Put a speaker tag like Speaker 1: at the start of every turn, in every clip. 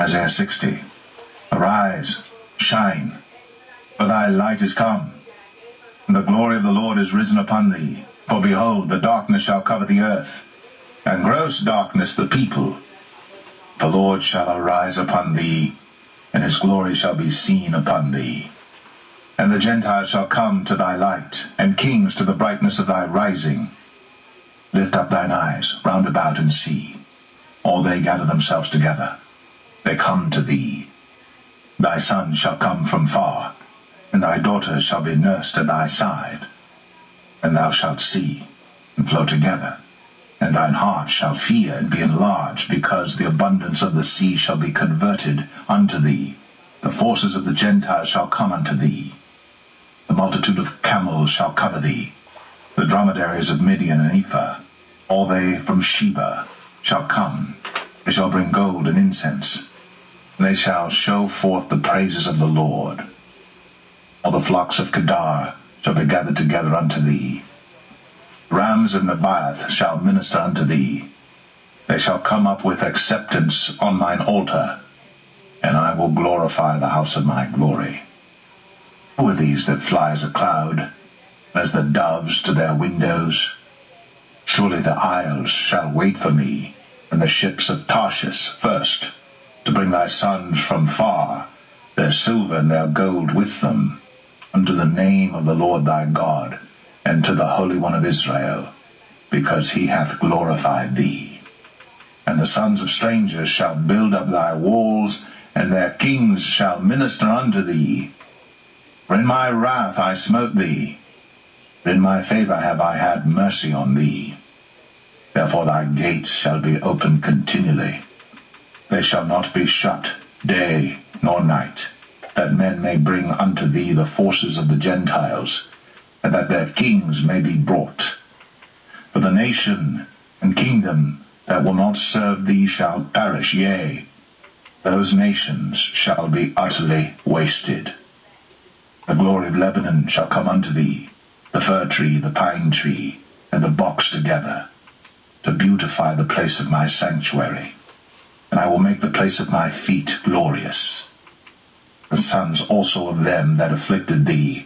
Speaker 1: Isaiah 60. Arise, shine, for thy light is come, and the glory of the Lord is risen upon thee. For behold, the darkness shall cover the earth, and gross darkness the people. The Lord shall arise upon thee, and his glory shall be seen upon thee. And the Gentiles shall come to thy light, and kings to the brightness of thy rising. Lift up thine eyes round about and see. All they gather themselves together. They come to thee. Thy son shall come from far, and thy daughters shall be nursed at thy side. And thou shalt see, and flow together, and thine heart shall fear and be enlarged, because the abundance of the sea shall be converted unto thee. The forces of the Gentiles shall come unto thee. The multitude of camels shall cover thee. The dromedaries of Midian and Ephah, all they from Sheba, shall come. They shall bring gold and incense. And they shall show forth the praises of the Lord. All the flocks of Kedar shall be gathered together unto thee. Rams of Nebaioth shall minister unto thee. They shall come up with acceptance on mine altar, and I will glorify the house of my glory. Who are these that fly as a cloud, as the doves to their windows? Surely the isles shall wait for me, and the ships of Tarshish first, to bring thy sons from far, their silver and their gold with them, unto the name of the Lord thy God, and to the Holy One of Israel, because he hath glorified thee. And the sons of strangers shall build up thy walls, and their kings shall minister unto thee. For in my wrath I smote thee, but in my favor have I had mercy on thee. Therefore thy gates shall be open continually. They shall not be shut day nor night, that men may bring unto thee the forces of the Gentiles, and that their kings may be brought. For the nation and kingdom that will not serve thee shall perish, yea, those nations shall be utterly wasted. The glory of Lebanon shall come unto thee, the fir tree, the pine tree, and the box together, to beautify the place of my sanctuary. And I will make the place of my feet glorious. The sons also of them that afflicted thee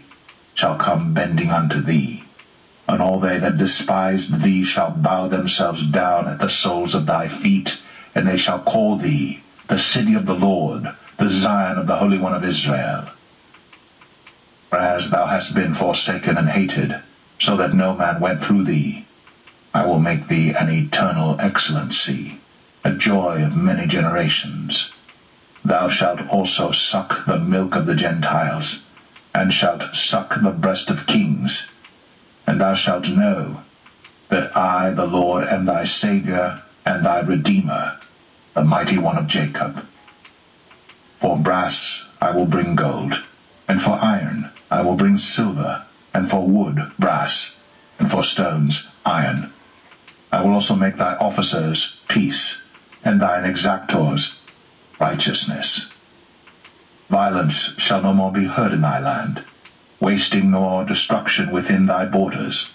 Speaker 1: shall come bending unto thee, and all they that despised thee shall bow themselves down at the soles of thy feet, and they shall call thee the city of the Lord, the Zion of the Holy One of Israel. Whereas thou hast been forsaken and hated, so that no man went through thee, I will make thee an eternal excellency, a joy of many generations. Thou shalt also suck the milk of the Gentiles, and shalt suck the breast of kings. And thou shalt know that I, the Lord, am thy Saviour and thy Redeemer, the mighty one of Jacob. For brass I will bring gold, and for iron I will bring silver, and for wood brass, and for stones iron. I will also make thy officers peace, and thine exactors righteousness. Violence shall no more be heard in thy land, wasting nor destruction within thy borders.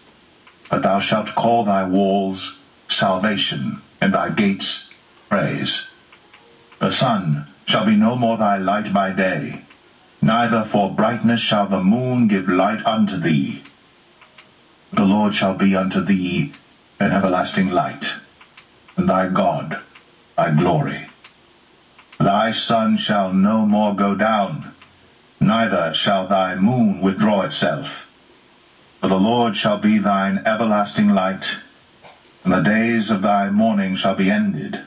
Speaker 1: But thou shalt call thy walls salvation, and thy gates praise. The sun shall be no more thy light by day, neither for brightness shall the moon give light unto thee. The Lord shall be unto thee an everlasting light, and thy God thy glory. Thy sun shall no more go down, neither shall thy moon withdraw itself. For the Lord shall be thine everlasting light, and the days of thy mourning shall be ended.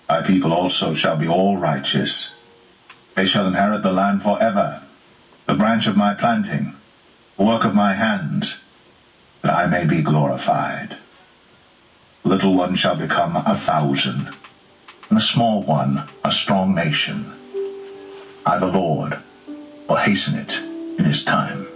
Speaker 1: Thy people also shall be all righteous. They shall inherit the land forever, the branch of my planting, the work of my hands, that I may be glorified. The little one shall become 1,000, and a small one a strong nation. I, the Lord, will hasten it in his time.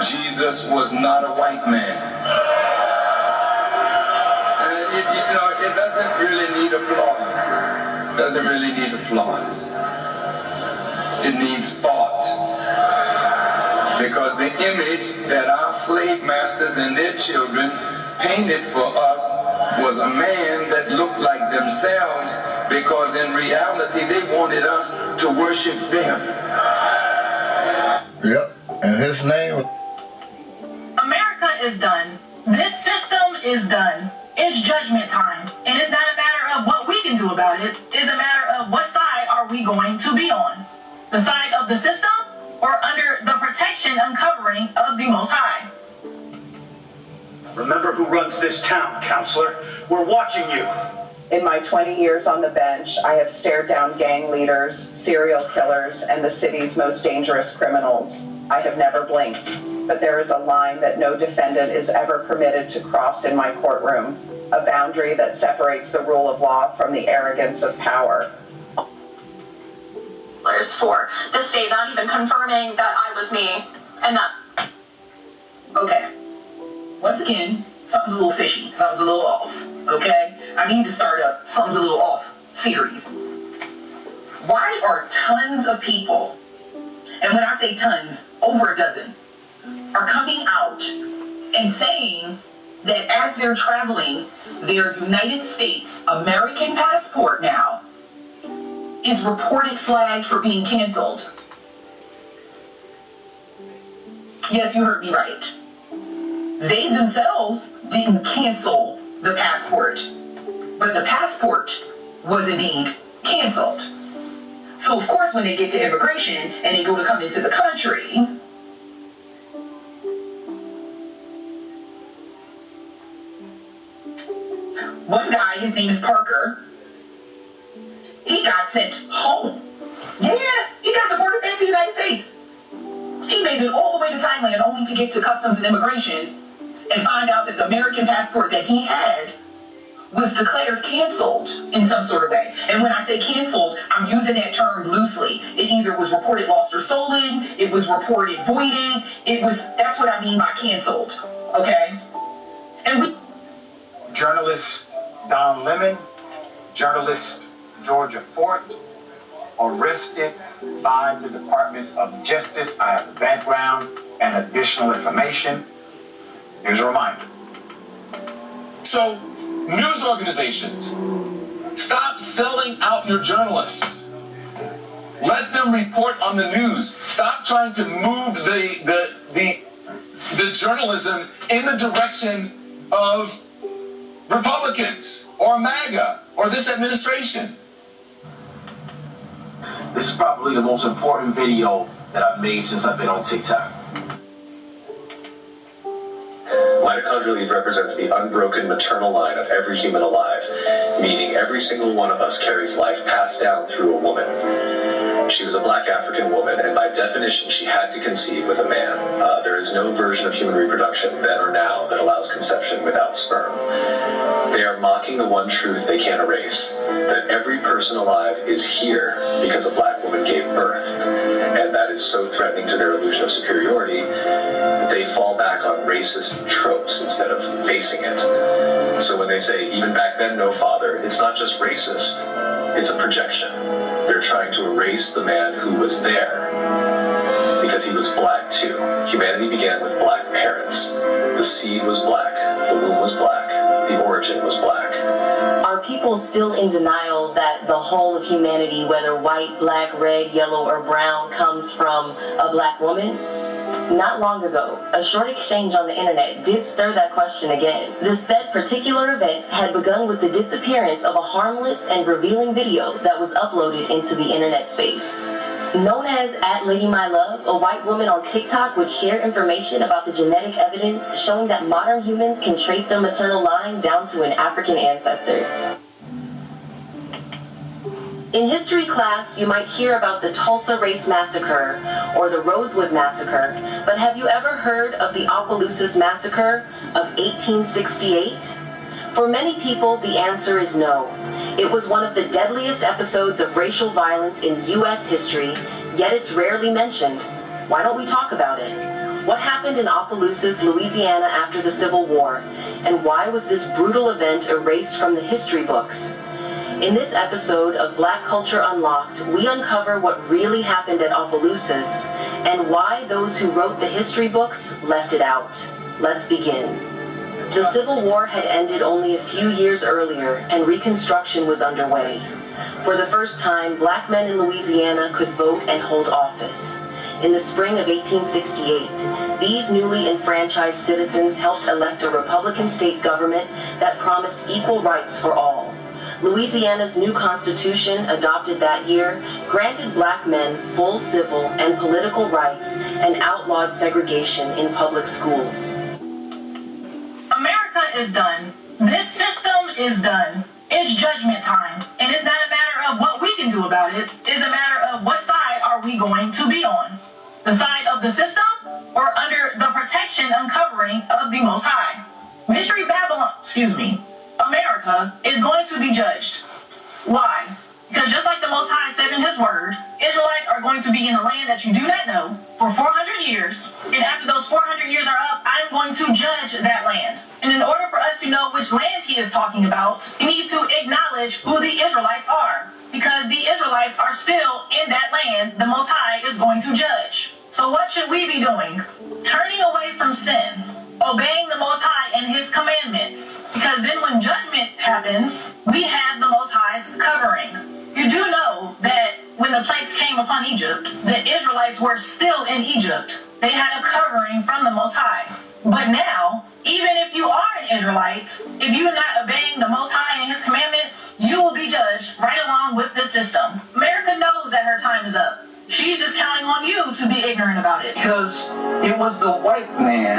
Speaker 2: Jesus was not a white man. it doesn't really need applause. It doesn't really need applause. It needs thought. Because the image that our slave masters and their children painted for us was a man that looked like themselves, because in reality they wanted us to worship them.
Speaker 3: Yep, and his name...
Speaker 4: America is done. This system is done. It's judgment time. And it's not a matter of what we can do about it. It's a matter of what side are we going to be on. The side of the system or under the protection and covering of the Most High.
Speaker 5: Remember who runs this town, counselor. We're watching you.
Speaker 6: In my 20 years on the bench, I have stared down gang leaders, serial killers, and the city's most dangerous criminals. I have never blinked, but there is a line that no defendant is ever permitted to cross in my courtroom, a boundary that separates the rule of law from the arrogance of power.
Speaker 7: For the state not even confirming that I was me, and that...
Speaker 4: Okay. Once again, something's a little fishy. Something's a little off. Okay? I need to start a something's a little off series. Why are tons of people, and when I say tons, over a dozen, are coming out and saying that as they're traveling, their United States American passport now is reported flagged for being canceled? Yes, you heard me right. They themselves didn't cancel the passport, but the passport was indeed canceled. So of course when they get to immigration and they go to come into the country, one guy, his name is Parker, he got sent home. Yeah, he got deported back to the United States. He made it all the way to Thailand only to get to Customs and Immigration and find out that the American passport that he had was declared canceled in some sort of way. And when I say canceled, I'm using that term loosely. It either was reported lost or stolen, it was reported voided, that's what I mean by canceled, okay? And
Speaker 5: Journalist Don Lemon, journalist Georgia Fort, arrested by the Department of Justice. I have the background and additional information. Here's a reminder.
Speaker 8: So, news organizations, stop selling out your journalists. Let them report on the news. Stop trying to move the journalism in the direction of Republicans or MAGA or this administration.
Speaker 9: This is probably the most important video that I've made since I've been on TikTok.
Speaker 10: Mitochondrial Eve represents the unbroken maternal line of every human alive, meaning every single one of us carries life passed down through a woman. She was a black African woman, and by definition, she had to conceive with a man. There is no version of human reproduction, then or now, that allows conception without sperm. They are mocking the one truth they can't erase, that every person alive is here because a black woman gave birth. And that is so threatening to their illusion of superiority, they fall back on racist tropes instead of facing it. So when they say, even back then, no father, it's not just racist, it's a projection. They're trying to erase the man who was there, because he was black too. Humanity began with black parents. The seed was black, the womb was black, the origin was black.
Speaker 11: Are people still in denial that the whole of humanity, whether white, black, red, yellow, or brown, comes from a black woman? Not long ago, a short exchange on the internet did stir that question again. The said particular event had begun with the disappearance of a harmless and revealing video that was uploaded into the internet space. Known as @LadyMyLove, a white woman on TikTok would share information about the genetic evidence showing that modern humans can trace their maternal line down to an African ancestor. In history class, you might hear about the Tulsa Race Massacre or the Rosewood Massacre, but have you ever heard of the Opelousas Massacre of 1868? For many people, the answer is no. It was one of the deadliest episodes of racial violence in U.S. history, yet it's rarely mentioned. Why don't we talk about it? What happened in Opelousas, Louisiana after the Civil War, and why was this brutal event erased from the history books? In this episode of Black Culture Unlocked, we uncover what really happened at Opelousas and why those who wrote the history books left it out. Let's begin. The Civil War had ended only a few years earlier, and Reconstruction was underway. For the first time, black men in Louisiana could vote and hold office. In the spring of 1868, these newly enfranchised citizens helped elect a Republican state government that promised equal rights for all. Louisiana's new constitution, adopted that year, granted black men full civil and political rights and outlawed segregation in public schools.
Speaker 4: America is done. This system is done. It's judgment time. And it's not a matter of what we can do about it. It's a matter of what side are we going to be on. The side of the system or under the protection and covering of the Most High. Mystery Babylon, America is going to be judged. Why? Because just like the Most High said in His Word, Israelites are going to be in a land that you do not know for 400 years. And after those 400 years are up, I'm going to judge that land. And in order for us to know which land He is talking about, we need to acknowledge who the Israelites are. Because the Israelites are still in that land the Most High is going to judge. So what should we be doing? Turning away from sin. Obeying the Most High and His commandments. Because then when judgment happens, we have the Most High's covering. You do know that when the plagues came upon Egypt, the Israelites were still in Egypt. They had a covering from the Most High. But now, even if you are an Israelite, if you are not obeying the Most High and His commandments, you will be judged right along with the system. America knows that her time is up. She's just counting on you to be ignorant about it.
Speaker 3: Because it was the white man